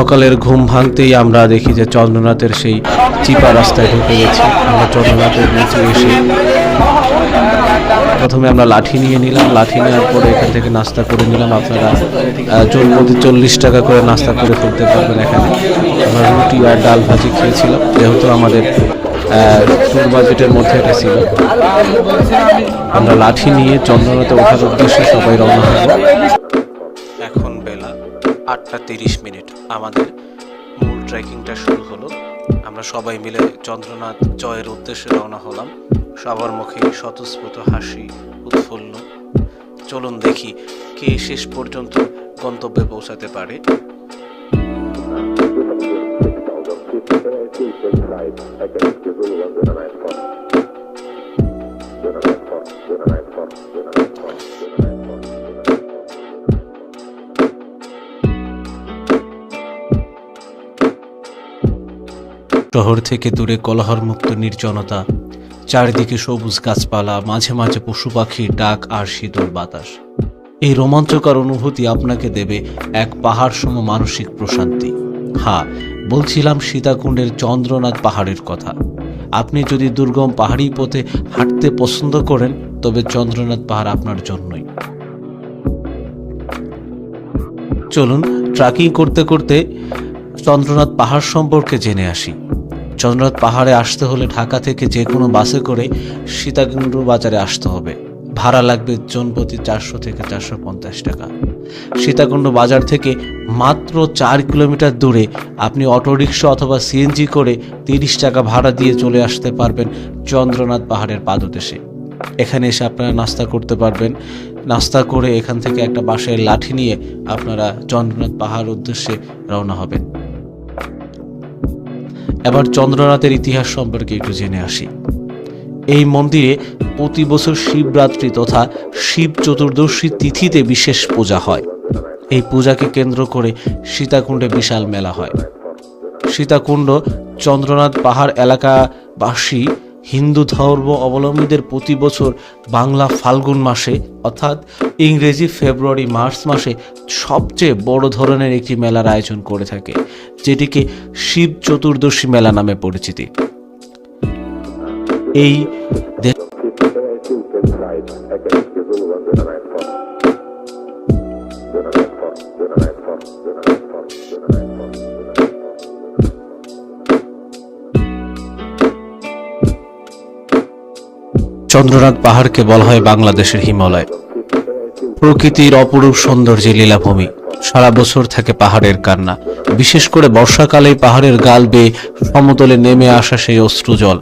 সকালের ঘুম ভাঙতেই আমরা দেখি যে চন্দ্রনাথের সেই চিপা রাস্তায় ঢুকে গেছি। আমরা চন্দ্রনাথের নিচে এসে প্রথমে আমরা লাঠি নিয়ে নিলাম। লাঠি নেওয়ার পরে এখান থেকে নাস্তা করে নিলাম। আপনারা জন প্রতি 40 টাকা করে নাস্তা করে ফেলতে পারবেন এখানে। আমরা রুটি আর ডাল ভাজি খেয়েছিলাম, যেহেতু আমাদের ট্যুর বাজেটের মধ্যে এটা ছিল। আমরা লাঠি নিয়ে চন্দ্রনাথে ওঠার উদ্দেশ্যে সবাই রওনা হব। এখন বেলা 8:30। আমাদের মূল ট্রেকিংটা শুরু হলো। আমরা সবাই মিলে চন্দ্রনাথ জয়ের উদ্দেশ্যে রওনা হলাম। সবার মুখে স্বতঃস্ফূর্ত হাসি, উৎফুল্ল। চলুন দেখি কে শেষ পর্যন্ত গন্তব্যে পৌঁছাতে পারে। শহর থেকে দূরে কোলাহলমুক্ত নির্জনতা, চারিদিকে সবুজ গাছপালা, মাঝে মাঝে পশু পাখির ডাক আর শীতল বাতাস। এই রোমাঞ্চকর অনুভূতি আপনাকে দেবে এক পাহাড় সম মানসিক প্রশান্তি। হ্যাঁ, বলছিলাম সীতাকুণ্ডের চন্দ্রনাথ পাহাড়ের কথা। আপনি যদি দুর্গম পাহাড়ি পথে হাঁটতে পছন্দ করেন, তবে চন্দ্রনাথ পাহাড় আপনার জন্যই। চলুন ট্রেকিং করতে করতে চন্দ্রনাথ পাহাড় সম্পর্কে জেনে আসি। চন্দ্রনাথ পাহাড়ে আসতে হলে ঢাকা থেকে যে কোনো বাসে করে সীতাকুণ্ড বাজারে আসতে হবে। ভাড়া লাগবে জনপ্রতি 400 থেকে 450 টাকা। সীতাকুণ্ড বাজার থেকে মাত্র 4 কিলোমিটার দূরে আপনি অটোরিকশা অথবা সিএনজি করে 30 টাকা ভাড়া দিয়ে চলে আসতে পারবেন চন্দ্রনাথ পাহাড়ের পাদদেশে। এখানে এসে আপনারা নাস্তা করতে পারবেন। নাস্তা করে এখান থেকে একটা বাঁশের লাঠি নিয়ে আপনারা চন্দ্রনাথ পাহাড় উদ্দেশ্যে রওনা হবেন। এবার চন্দ্রনাথের ইতিহাস সম্পর্কে একটু জেনে আসি। এই মন্দিরে প্রতি বছর শিবরাত্রি তথা শিব চতুর্দশী তিথিতে বিশেষ পূজা হয়। এই পূজাকে কেন্দ্র করে সীতাকুণ্ডে বিশাল মেলা হয়। সীতাকুণ্ড চন্দ্রনাথ পাহাড় এলাকাবাসী হিন্দু ধর্ম অবলম্বীদের প্রতি বছর বাংলা ফাল্গুন মাসে অর্থাৎ ইংরেজি ফেব্রুয়ারি মার্চ মাসে সবচেয়ে বড় ধরনের একটি মেলার আয়োজন করে থাকে, যেটিকে শিব চতুর্দশী মেলা নামে পরিচিতি। এই চন্দ্রনাথ পাহাড়কে বলা হয় বাংলাদেশের হিমালয়। প্রকৃতির অপরূপ সৌন্দর্যে লীলাভূমি। সারা বছর থাকে পাহাড়ের কান্না। বিশেষ করে বর্ষাকালে পাহাড়ের গাল বেয়ে সমতলে নেমে আসা সেই অশ্রু জল।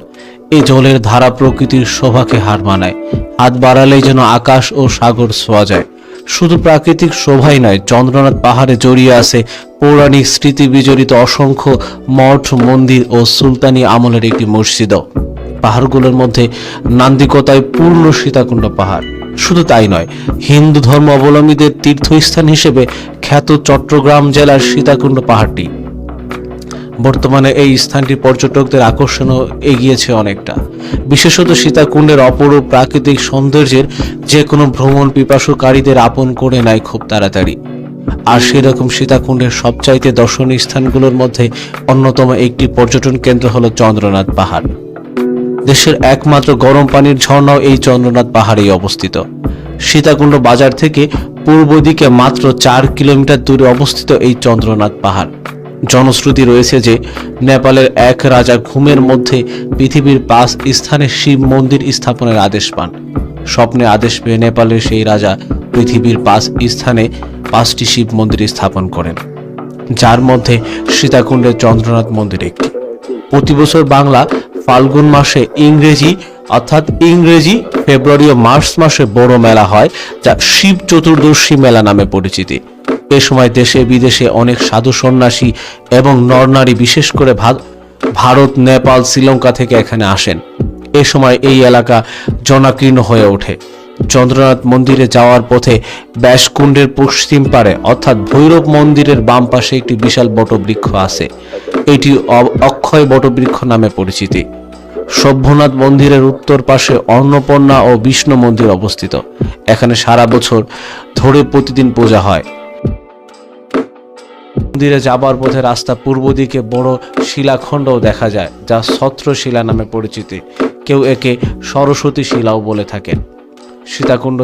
এই জলের ধারা প্রকৃতির শোভাকে হার মানায়। হাত বাড়ালেই যেন আকাশ ও সাগর ছোঁয়া যায়। শুধু প্রাকৃতিক শোভাই নয়, চন্দ্রনাথ পাহাড়ে জড়িয়ে আছে পৌরাণিক স্মৃতি বিজড়িত অসংখ্য মঠ, মন্দির ও সুলতানি আমলের একটি মসজিদও। পাহাড়গুলোর মধ্যে নান্দিকতায় পূর্ণ সীতাকুণ্ড পাহাড়। শুধু তাই নয়, হিন্দু ধর্ম অবলম্বীদের তীর্থস্থান হিসেবে খ্যাত চট্টগ্রাম জেলার সীতাকুণ্ড পাহাড়টি। বর্তমানে এই স্থানটি পর্যটকদের আকর্ষণও এগিয়েছে অনেকটা। বিশেষত সীতাকুণ্ডের অপরূপ প্রাকৃতিক সৌন্দর্যের যে কোনো ভ্রমণ পিপাসুকারীদের আপন করে নেয় খুব তাড়াতাড়ি। আর সেরকম সীতাকুণ্ডের সবচাইতে দর্শনীয় স্থানগুলোর মধ্যে অন্যতম একটি পর্যটন কেন্দ্র হলো চন্দ্রনাথ পাহাড়। দেশের একমাত্র গরম পানির ঝর্ণাও এই চন্দ্রনাথ পাহাড়েই অবস্থিত। সীতাকুণ্ড বাজার থেকে পূর্ব দিকে মাত্র 4 কিলোমিটার দূরে অবস্থিত এই চন্দ্রনাথ পাহাড়। জনশ্রুতি রয়েছে যে নেপালের এক রাজা ঘুমের মধ্যে পৃথিবীর 5 স্থানে শিব মন্দির স্থাপনের আদেশ পান। স্বপ্নে আদেশ পেয়ে নেপালের সেই রাজা পৃথিবীর 5 স্থানে 5টি শিব মন্দির স্থাপন করেন, যার মধ্যে সীতাকুণ্ডের চন্দ্রনাথ মন্দির একটি। প্রতি বছর বাংলা ফাল্গুন মাসে ইংরেজি ফেব্রুয়ারি ও মার্চ মাসে বড় মেলা হয়, যা শিব চতুর্দশী মেলা নামে পরিচিতি। এ সময় দেশে বিদেশে অনেক সাধু সন্ন্যাসী এবং নরনারী বিশেষ করে ভারত, নেপাল, শ্রীলঙ্কা থেকে এখানে আসেন। এ সময় এই এলাকা জনাকীর্ণ হয়ে ওঠে। চন্দ্রনাথ মন্দিরে যাওয়ার পথে ব্যাসকুণ্ডের পশ্চিম পারে অর্থাৎ ভৈরব মন্দিরের বাম পাশে একটি বিশাল বটবৃক্ষ আছে। এটি অক্ষয় বটবৃক্ষ নামে পরিচিতি। সভ্যনাথ মন্দিরের উত্তর পাশে অন্নপূর্ণা ও বিষ্ণু মন্দির অবস্থিত। এখানে সারা বছর ধরে প্রতিদিন পূজা হয়। মন্দিরে যাবার পথে রাস্তা পূর্ব দিকে বড় শিলাখণ্ডও দেখা যায়, যা ছত্র শিলা নামে পরিচিত। কেউ একে সরস্বতী শিলাও বলে থাকেন। সীতাকুণ্ড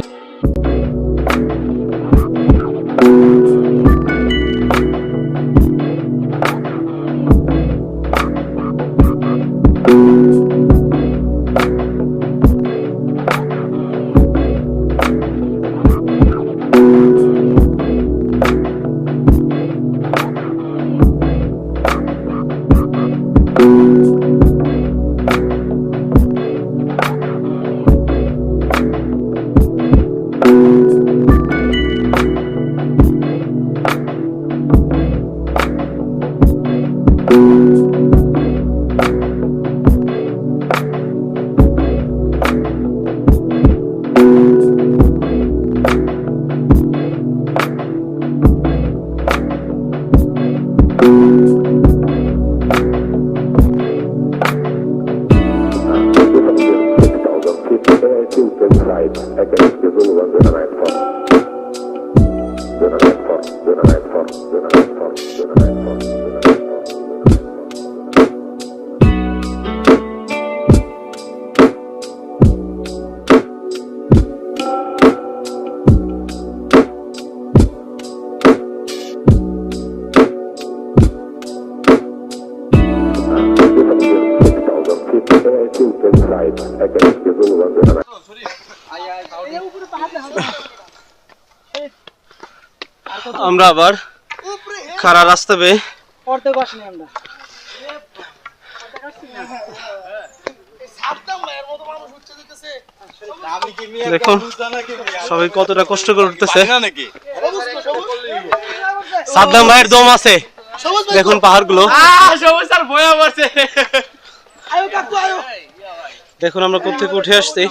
আমরা আবার খাড়া রাস্তা পেয়ে দেখুন সবাই কতটা কষ্ট করে উঠতেছে। সাদ্দাম ভাইয়ের দম আছে, দেখুন পাহাড়গুলো। দেখুন আমরা কোত্থেকে উঠে আসছি।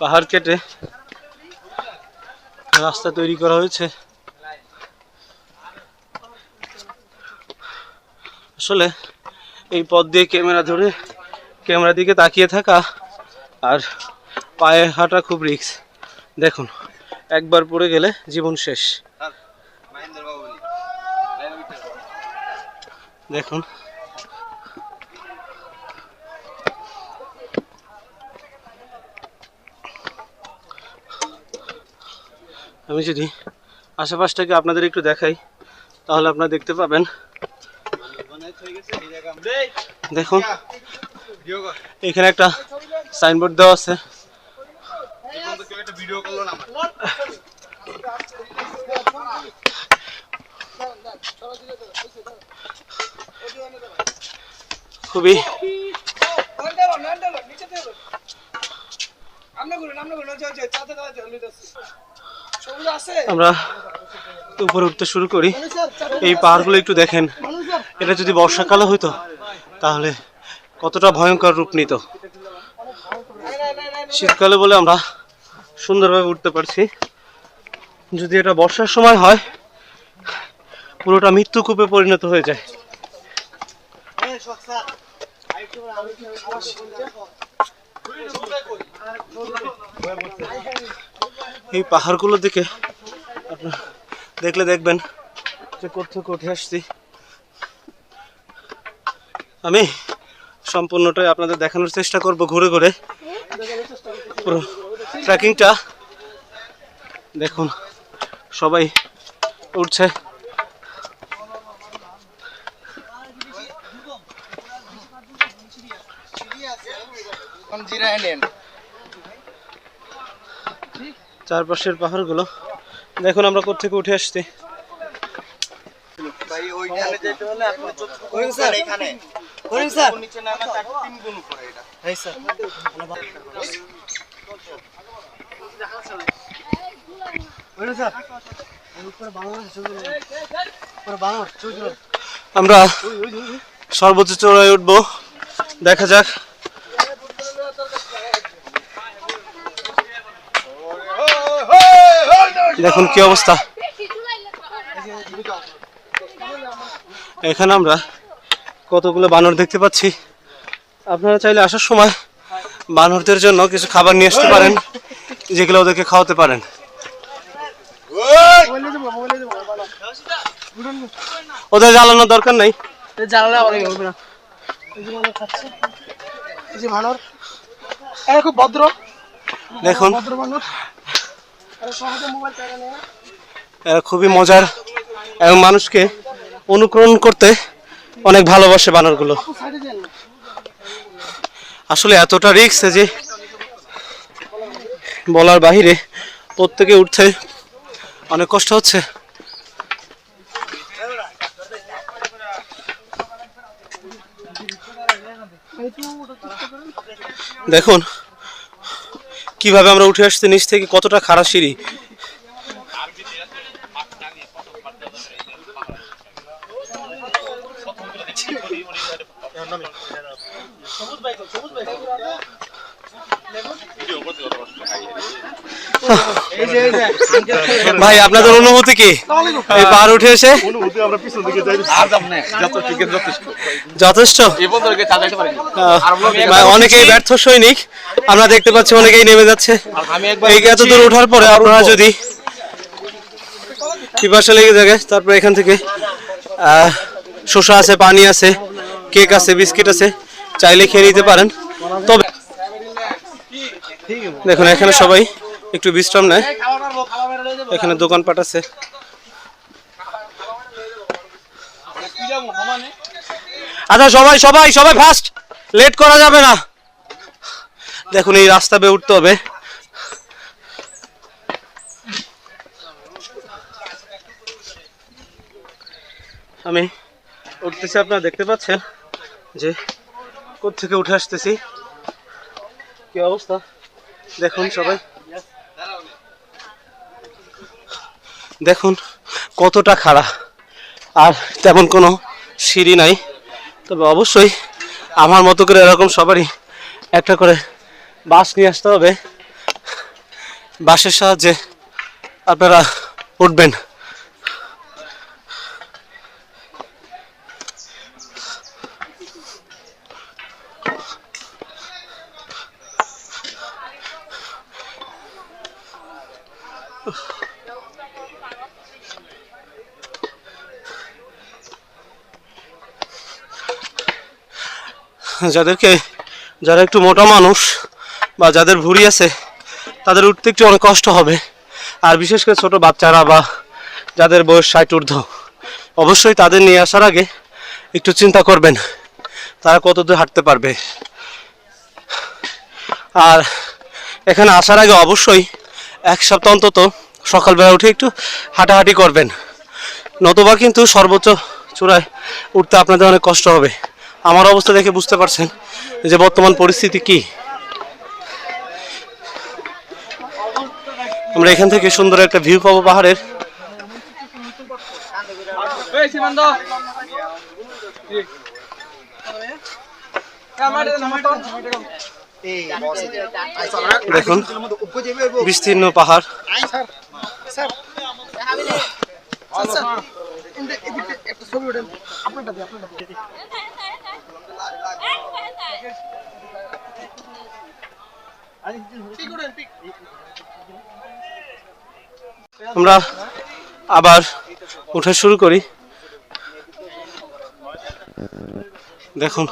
পাহাড় কেটে রাস্তা তৈরি করা হয়েছে। আসলে এই পথ দিয়ে ক্যামেরা দিকে তাকিয়ে থাকা আর পায়ে হাঁটা খুব রিস্ক। দেখুন একবার পড়ে গেলে জীবন শেষ। দেখুন আমি যদি আশেপাশটাকে আপনাদের একটু দেখাই তাহলে আপনারা দেখতে পাবেন। দেখুন এখানে একটা সাইনবোর্ড দেওয়া আছে। খুবই আমরা উপরে উঠতে শুরু করি। এই পাহাড়গুলো একটু দেখেন, এটা যদি বর্ষাকালে হইতো তাহলে কতটা ভয়ঙ্কর রূপ নিত। শীতকালে বলে আমরা সুন্দরভাবে উঠতে পারছি, যদি এটা বর্ষার সময় হয় পুরোটা মৃত্যুকূপে পরিণত হয়ে যায়। এই পাহাড়গুলোর দিকে আপনারা দেখলে দেখবেন যে কোত্থেকে উঠে আসছি। আমি সম্পূর্ণটাই আপনাদের দেখানোর চেষ্টা করব ঘুরে ঘুরে পুরো ট্রেকিংটা। দেখুন সবাই উঠছে। চারপাশের পাহাড়গুলো দেখুন আমরা কোত্থেকে উঠে আসছি। আমরা সর্বোচ্চ চূড়ায় উঠবো, দেখা যাক। দেখুন কি অবস্থা। এখানে আমরা কতগুলো বানর দেখতে পাচ্ছি। আপনারা চাইলে আসার সময় বানরদের জন্য কিছু খাবার নিয়ে আসতে পারেন, যেগুলো ওদেরকে খাওয়াতে পারেন। ওদের জ্বালানোর দরকার নাই, খুব ভদ্র দেখুন বানর। এরা খুবই মজার এবং মানুষকে অনুকরণ করতে অনেক ভালোবাসে বানরগুলো। আসলে এতটা রিস্ক যে বলার বাহিরে, প্রত্যেকে উঠতে অনেক কষ্ট হচ্ছে। দেখুন কিভাবে আমরা উঠে আসছি নিচ থেকে, কতটা খারাপ সিঁড়ি। ভাই আপনাদের অনুভূতি কি এই পাহাড় উঠে এসে? যথেষ্ট। অনেকেই ব্যর্থ সৈনিক আমরা দেখতে পাচ্ছি, অনেকেই নেমে যাচ্ছে। এই এত দূর ওঠার পরে আপনারা যদি পিপাসা লেগে থাকে, তারপরে এখান থেকে শসা আছে, পানি আছে, কেক আছে, বিস্কিট আছে, চাইলে খেয়ে নিতে পারেন। তবে দেখুন এখানে সবাই একটু বিশ্রাম নেয়, এখানে দোকানপাট আছে। আচ্ছা সবাই সবাই সবাই ফাস্ট, লেট করা যাবে না। দেখুন এই রাস্তা বেয়ে উঠতে হবে। আমি উঠতেছি, আপনারা দেখতে পাচ্ছেন যে কোত্থেকে উঠে আসতেছি, কি অবস্থা দেখুন সবাই। দেখুন কতটা খাড়া, আর তেমন কোনো সিঁড়ি নাই। তবে অবশ্যই আমার মতো করে এরকম সবারই একটা করে বাস নিয়ে আসতে হবে, বাসের সাহায্যে আপনারা উঠবেন। যারা একটু মোটা মানুষ বা যাদের ভুঁড়ি আছে, তাদের উঠতে একটু অনেক কষ্ট হবে। আর বিশেষ করে ছোট বাচ্চারা বা যাদের বয়স 60 ঊর্ধ্ব, অবশ্যই তাদের নিয়ে আসার আগে একটু চিন্তা করবেন তারা কত দূর হাঁটতে পারবে। আর এখানে আসার আগে অবশ্যই 1 সপ্তাহ অন্তত সকালবেলা উঠে একটু হাঁটাহাঁটি করবেন, নতুবা কিন্তু সর্বোচ্চ চূড়ায় উঠতে আপনাদের অনেক কষ্ট হবে। আমার অবস্থা দেখে বুঝতে পারছেন যে বর্তমান পরিস্থিতি কি। আমরা এখান থেকে সুন্দর একটা ভিউ পাবো পাহাড়ের। দেখুন বিস্তীর্ণ পাহাড়। আমরা আবার উঠা শুরু করি। দেখুন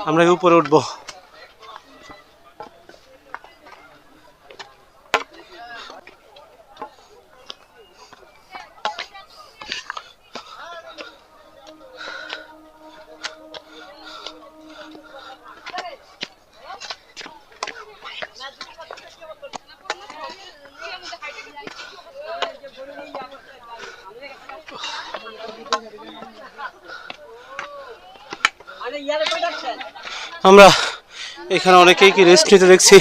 আমরা উপরে উঠবো। আমরা এখানে অনেকেই কি রেস্ট নিতে দেখছি।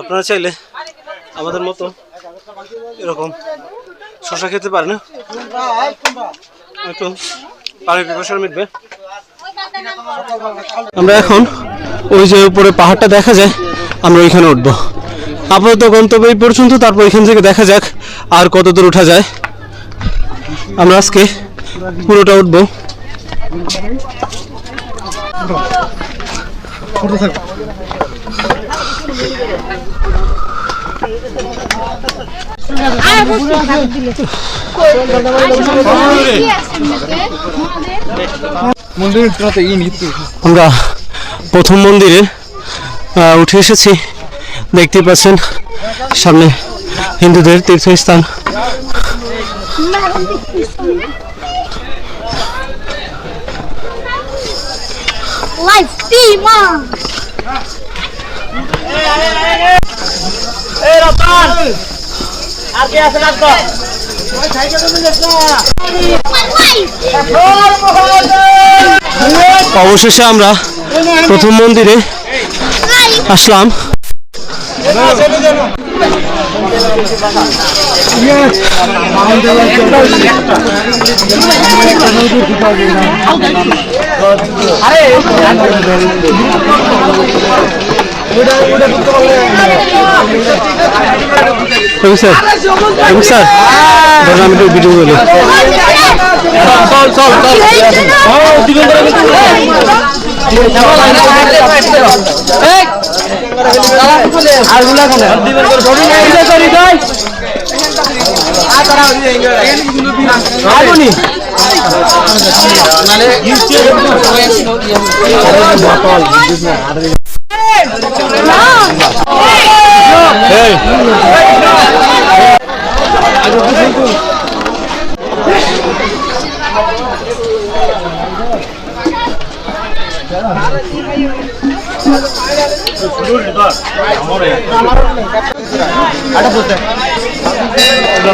আপনারা চাইলে আমাদের মতো এরকম শশা খেতে পারে না, একটু পানির পিপাসা মিটবে। আমরা এখন ওই যে উপরে পাহাড়টা দেখা যায়, আমরা ওইখানে উঠবো। আপাতত গন্তব্য এই পর্যন্ত, তারপর এখান থেকে দেখা যাক আর কত দূর ওঠা যায়। আমরা আজকে পুরোটা উঠবো। আমরা প্রথম মন্দিরে উঠে এসেছি। দেখতে পাচ্ছেন সামনে হিন্দুদের তীর্থস্থান। অবশেষে আমরা প্রথম মন্দিরে আসলাম। স্যার আমি একটু ভিডিও বলি।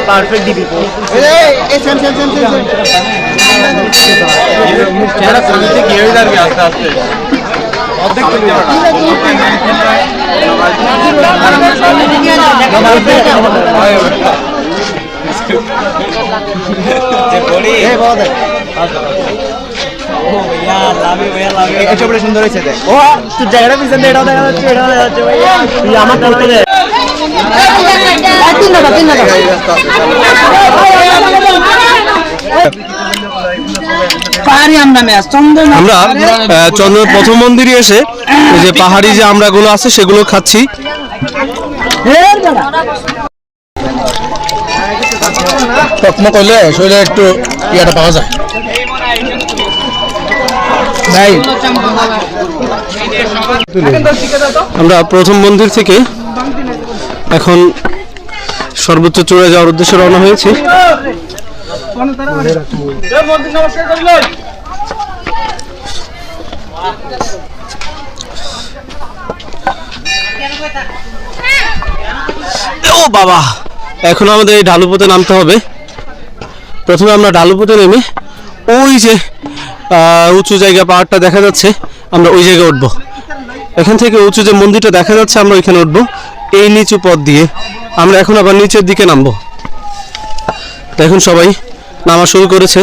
পারফেক্ট দিবি আস্তে আস্তে অর্ধেক সুন্দর হয়েছে। ও তোর জায়গাটা পিছন দিয়ে এটাও দেখা যাচ্ছে, এটাও দেখা যাচ্ছে। ভাইয়া আমার করতে দে। আমরা চন্দ্র প্রথম মন্দিরে এসে এই যে পাহাড়ি যে আমড়াগুলো আছে সেগুলো খাচ্ছি। তকমা করলে শরীরে একটু ইয়াটা পাওয়া যায়। আমরা প্রথম মন্দির থেকে এখন সর্বোচ্চ চূড়ায় যাওয়ার উদ্দেশ্যে রওনা হয়েছি। ও বাবা, এখন আমাদের এই ঢালুপথে নামতে হবে। প্রথমে আমরা ঢালুপথে নেমে ওই যে উঁচু জায়গা পাহাড়টা দেখা যাচ্ছে, আমরা ওই জায়গায় উঠবো। এখান থেকে উঁচু যে মন্দিরটা দেখা যাচ্ছে আমরা ওইখানে উঠবো। এই নিচু পথ দিয়ে আমরা এখন আবার নিচের দিকে নামবো। দেখুন সবাই নামা শুরু করেছে।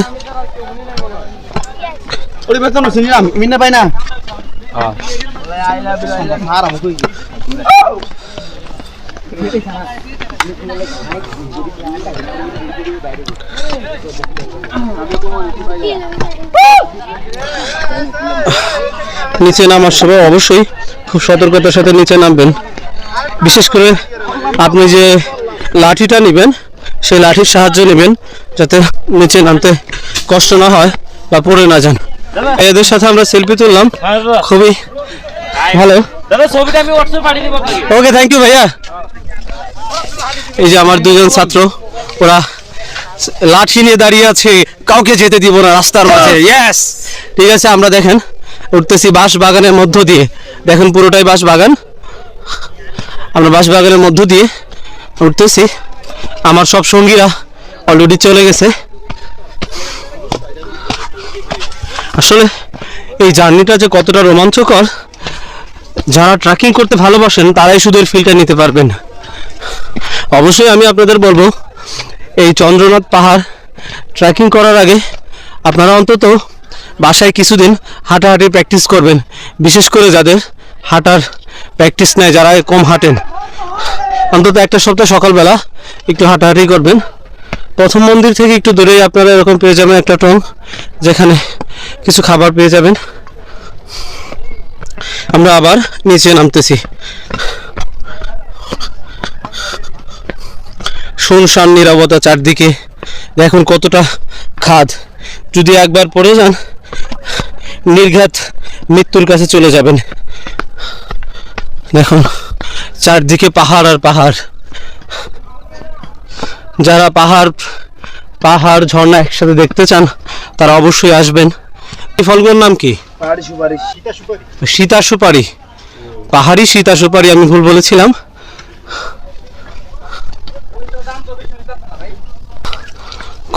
নিচে নামার সময় অবশ্যই খুব সতর্কতার সাথে নিচে নামবেন। বিশেষ করে আপনি যে লাঠিটা নেবেন সেই লাঠির সাহায্য নেবেন, যাতে নিচে নামতে কষ্ট না হয় বা পড়ে না যান। এদের সাথে আমরা সেলফি তুললাম, খুবই ভালো। ওকে, থ্যাংক ইউ ভাইয়া। এই যে আমার দুজন ছাত্র, ওরা লাঠি নিয়ে দাঁড়িয়ে আছে, কাউকে যেতে দিব না রাস্তার মাঝে। ইয়েস, ঠিক আছে। আমরা দেখেন উঠতেছি বাঁশ বাগানের মধ্য দিয়ে। দেখেন পুরোটাই বাঁশ বাগান। আমরা বাঁশ বাগানের মধ্য দিয়ে উঠতেছি। আমার সব সঙ্গীরা অলরেডি চলে গেছে। আসলে এই জার্নিটা যে কতটা রোমাঞ্চকর, যারা ট্রেকিং করতে ভালোবাসেন তারাই শুধু এর ফিলটা নিতে পারবেন। অবশ্যই আমি আপনাদের বলবো এই চন্দ্রনাথ পাহাড় ট্রেকিং করার আগে আপনারা অন্তত বাসায় কিছুদিন হাঁটাহাঁটি প্র্যাকটিস করবেন, বিশেষ করে যাদের হাঁটার প্র্যাকটিস নেয়, যারা কম হাঁটেন, অন্তত একটা সপ্তাহ সকালবেলা একটু হাঁটাহাঁটি করবেন। প্রথম মন্দির থেকে একটু দূরেই আপনারা এরকম পেয়ে যাবেন একটা টং, যেখানে কিছু খাবার পেয়ে যাবেন। আমরা আবার নিচে নামতেছি। শুনশান নীরবতা চারদিকে, দেখুন কতটা খাদ, যদি একবার পড়ে যান নির্ঘাত মৃত্যুর কাছে চলে যাবেন। দেখুন চারদিকে পাহাড় আর পাহাড়। যারা পাহাড় ঝর্ণা একসাথে দেখতে চান তারা অবশ্যই আসবেন। এই ফলগুলোর নাম কি? সীতা সুপারি, পাহাড়ি সীতা সুপারি, আমি ভুল বলেছিলাম।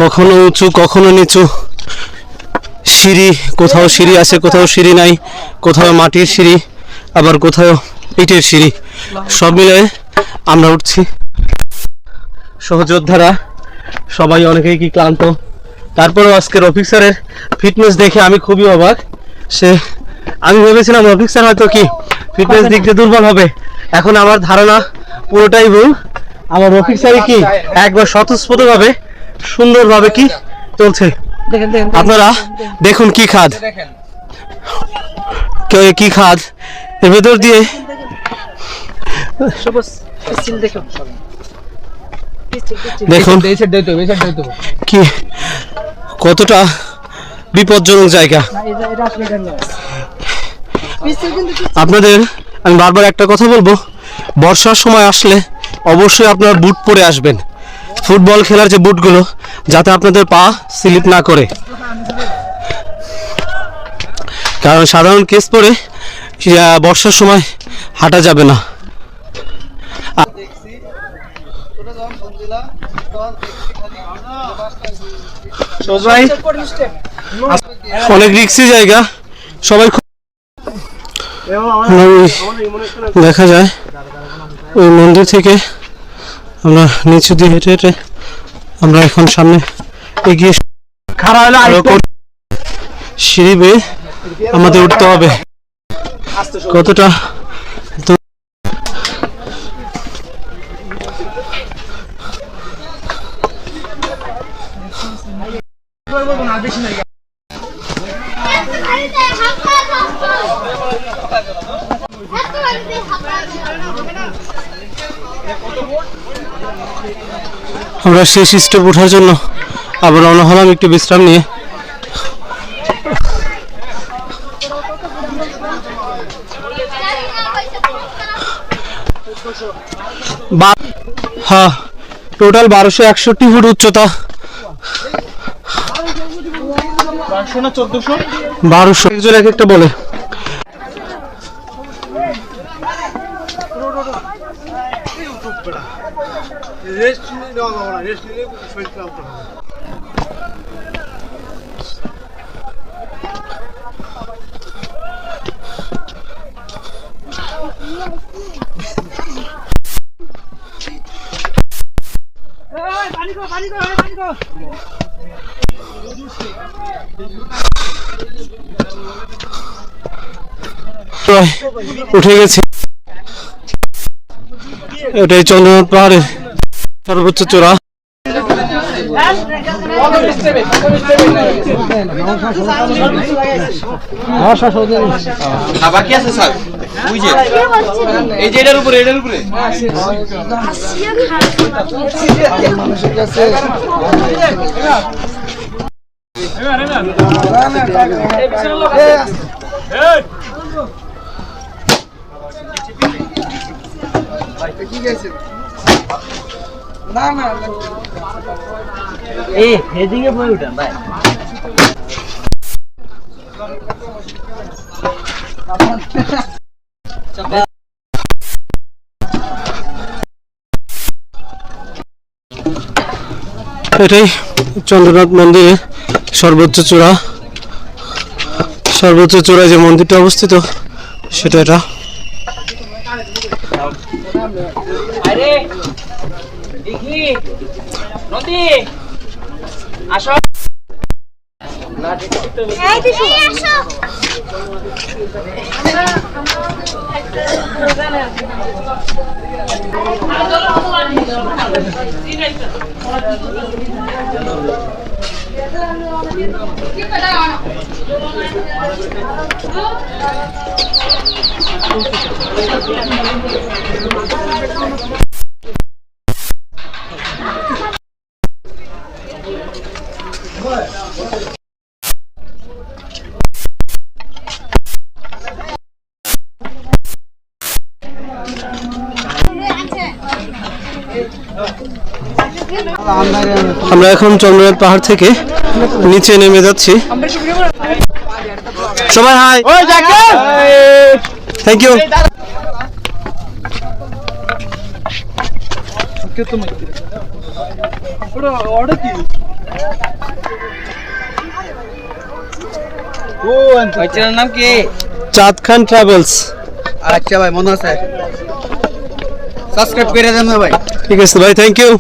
কখনো উঁচু কখনো নিচু সিঁড়ি, কোথাও সিঁড়ি আছে কোথাও সিঁড়ি নাই, কোথাও মাটির সিঁড়ি আবার কোথাও ইটের সিঁড়ি, সব মিলে আমরা উঠছি। সহযোদ্ধারা সবাই অনেকেই কি ক্লান্ত, তারপরেও আজকের রফিক স্যারের ফিটনেস দেখে আমি খুবই অবাক। আমি ভেবেছিলাম রফিক স্যার হয়তো কি ফিটনেস দিক দিয়ে দুর্বল হবে, এখন আমার ধারণা পুরোটাই ভুল। আমার রফিক স্যারই কি একবার স্বতঃস্ফূর্তভাবে সুন্দরভাবে কি চলছে। আপনারা দেখুন কি খাদ, কি খাদ, এর ভেতর দিয়ে দেখুন কি কতটা বিপজ্জনক জায়গা। আপনাদের আমি বারবার একটা কথা বলবো, বর্ষার সময় আসলে অবশ্যই আপনারা বুট পরে আসবেন, ফুটবল খেলার যে বুটগুলো, যাতে আপনাদের পা স্লিপ না করে, কারণ সাধারণ কেস পরে বর্ষার সময় হাঁটা যাবে না। অনেক রিস্কি জায়গা, সবাই দেখা যায় ওই মন্দির থেকে আমরা নিচু দিয়ে হেঁটে হেঁটে আমরা এখন সামনে এগিয়ে সিঁড়ি বেয়ে আমাদের উঠতে হবে। কতটা আমরা শেষ স্টেপ ওঠার জন্য আবার রওনা হলাম একটু বিশ্রাম নিয়ে। হ্যাঁ, টোটাল 1261 ফুট উচ্চতা। 1200 একজন এক একটা বলে। উঠে গেছি, এটাই চন্দ্রনাথ পাহাড়ের সর্বোচ্চ চূড়া। বাকি আছে স্যার, ওই যে এই যে এটার উপরে মানুষের কাছে এই হেডিংয়ে বই উঠান ভাই। এটাই চন্দ্রনাথ মন্দিরের সর্বোচ্চ চূড়া। সর্বোচ্চ চূড়ায় যে মন্দিরটা অবস্থিত সেটা এটা। নদী আসো। আমরা এখন চন্দ্রনাথ পাহাড় থেকে নিচে নেমে যাচ্ছি। সবাই হাই, থ্যাংক ইউ। নাম কি? চাঁদ খান ট্রাভেলস। আচ্ছা ভাই, মনে আছে, সাবস্ক্রাইব করে দেন না ভাই। ঠিক আছে ভাই, থ্যাংক ইউ।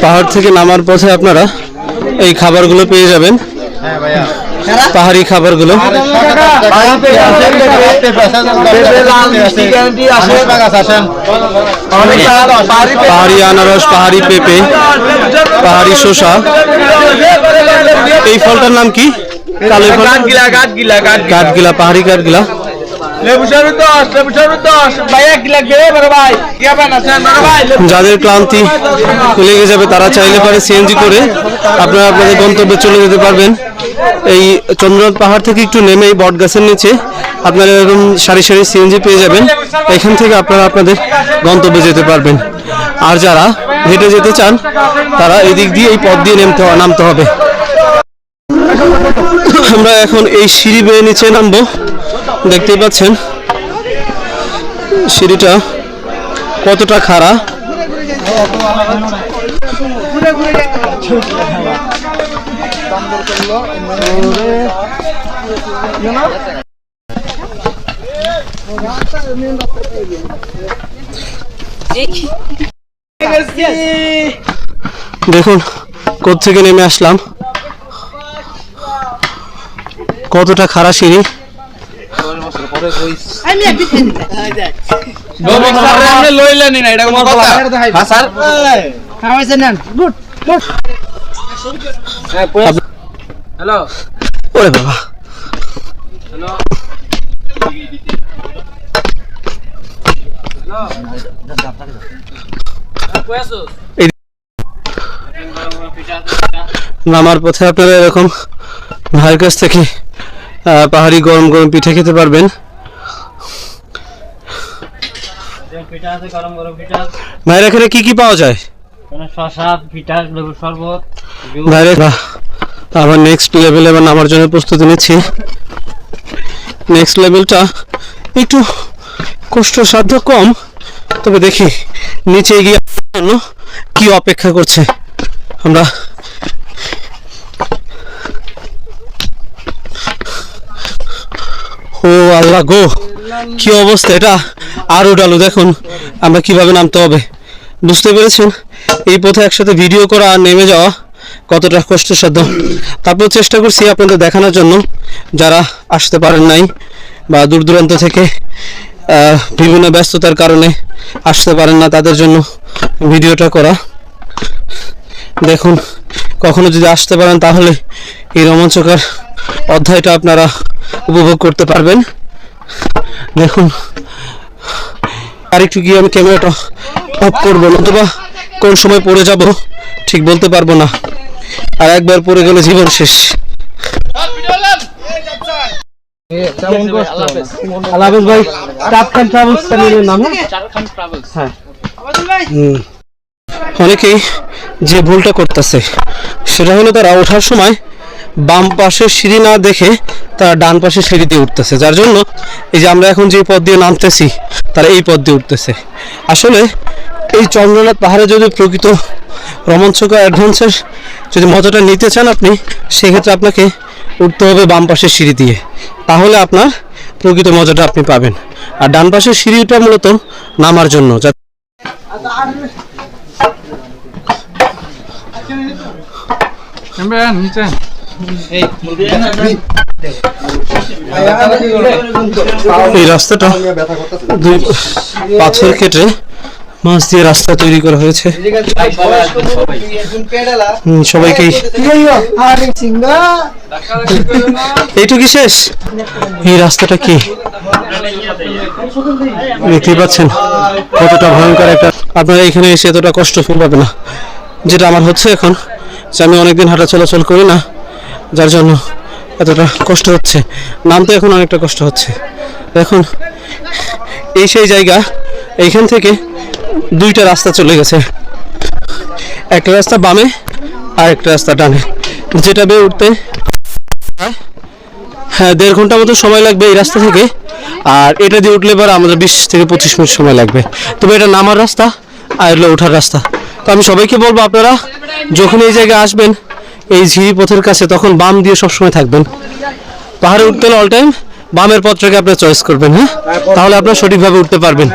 পাহাড় থেকে নামার পথে আপনারা এই খাবারগুলো পেয়ে যাবেন, পাহাড়ি খাবারগুলো। পাহাড়ি আনারস, পাহাড়ি পেঁপে, পাহাড়ি শসা। এই ফলটার নাম কি? কালো ফল, কাঠগিলা, পাহাড়ি কাঠগিলা। যাদের ক্লান্তি লেগে যাবে তারা চাইলে পারে সিএনজি করে আপনারা আপনাদের গন্তব্যে চলে যেতে পারবেন। এই চন্দ্রনাথ পাহাড় থেকে একটু নেমে বট গাছের নিচে আপনারা এরকম সারি সারি সিএনজি পেয়ে যাবেন। এখান থেকে আপনারা আপনাদের গন্তব্যে যেতে পারবেন। আর যারা হেঁটে যেতে চান তারা এদিক দিয়ে এই পথ দিয়ে নামতে হবে। আমরা এখন এই সিঁড়ি বেয়ে নিচে নামবো। দেখতেই পাচ্ছেন সিঁড়িটা কতটা খাড়া। দেখুন কোত্থেকে নেমে আসলাম, কতটা খাড়া সিঁড়ি। হ্যালো, ওরে বাবা, নামার পথে আপনারা এরকম ভাইয়ের কাছ থেকে পাহাড়ি গরম গরম পিঠা খেতে পারবেন। ভাইয়ের এখানে কি কি পাওয়া যায়? শসা, পিঠা, লেবু শরবত। ভাইয়ের আবার নেক্সট লেভেলে আবার নামার জন্য প্রস্তুতি নিচ্ছি। নেক্সট লেভেলটা একটু কষ্টসাধ্য কম, তবে দেখি নিচে গিয়ে কি অপেক্ষা করছে। আমরা ও আল্লাহ গো, কি অবস্থা! এটা আরো ডালু। দেখুন আমরা কিভাবে নামতে হবে, বুঝতে পেরেছেন? এই পথে একসাথে ভিডিও করা আর নেমে যাওয়া কতটা কষ্টসাধ্য। তারপর চেষ্টা করছি আপনাদের দেখানোর জন্য, যারা আসতে পারেন নাই বা দূর দূরান্ত থেকে বিভিন্ন ব্যস্ততার কারণে আসতে পারেন না তাদের জন্য ভিডিওটা করা। দেখুন কখনো যদি আসতে পারেন তাহলে এই রোমাঞ্চকর অধ্যায়টা আপনারা উপভোগ করতে পারবেন। দেখুন আরেকটু গিয়ে আমি ক্যামেরাটা অফ করবো, নতুবা কোন সময় পড়ে যাব ঠিক বলতে পারবো না। আর একবার পড়ে গেলে জীবন শেষ। আল্লাহ হাফেজ ভাই। চাঁদ খান ট্রাভেলস চ্যানেলের নাম। হ্যাঁ, অনেকেই যে ভুলটা করতেছে সেটা হলো তারা ওঠার সময় বাম পাশের সিঁড়ি না দেখে তারা ডান পাশের সিঁড়ি দিয়ে উঠতেছে, যার জন্য এই যে আমরা এখন যে পথ দিয়ে নামতেছি তারা এই পথ দিয়ে উঠতেছে। আসলে এই চন্দ্রনাথ পাহাড়ে যদি প্রকৃত রোমাঞ্চকর অ্যাডভেঞ্চার যদি মজাটা নিতে চান আপনি, সেক্ষেত্রে আপনাকে উঠতে হবে বাম পাশের সিঁড়ি দিয়ে, তাহলে আপনার প্রকৃত মজাটা আপনি পাবেন। আর ডান পাশের সিঁড়িটা মূলত নামার জন্য। এই রাস্তাটা দুই পাথর কেটে মাছ দিয়ে রাস্তা তৈরি করা হয়েছে। সবাইকে এইটুকু শেষ। এই রাস্তাটা কি দেখতেই পাচ্ছেন কতটা ভয়ঙ্কর একটা, আপনারা এখানে এসে এতটা কষ্ট ফিল পাবে না যেটা আমার হচ্ছে এখন, যে আমি অনেকদিন হাঁটা চলাচল করি না, যার জন্য এতটা কষ্ট হচ্ছে। নামতে এখন অনেকটা কষ্ট হচ্ছে। এখন এই সেই জায়গা, এইখান থেকে দুইটা রাস্তা চলে গেছে, একটা রাস্তা বামে আর একটা রাস্তা ডানে, যেটা বেয়ে উঠতে হ্যাঁ 1.5 ঘন্টা মতো সময় লাগবে এই রাস্তা থেকে, আর এটা দিয়ে উঠলে পরে আমাদের 20 থেকে 25 মিনিট সময় লাগবে। তবে এটা নামার রাস্তা আর এগুলো ওঠার রাস্তা। তো আমি সবাইকে বলবো আপনারা যখন এই জায়গায় আসবেন এই ঝিরি পথের কাছে, তখন বাম দিয়ে সবসময় থাকবেন। পাহাড়ে উঠতে হলে অল টাইম বামের পথটাকে আপনার চয়েস করবেন, হ্যাঁ, তাহলে আপনার সঠিকভাবে উঠতে পারবেন।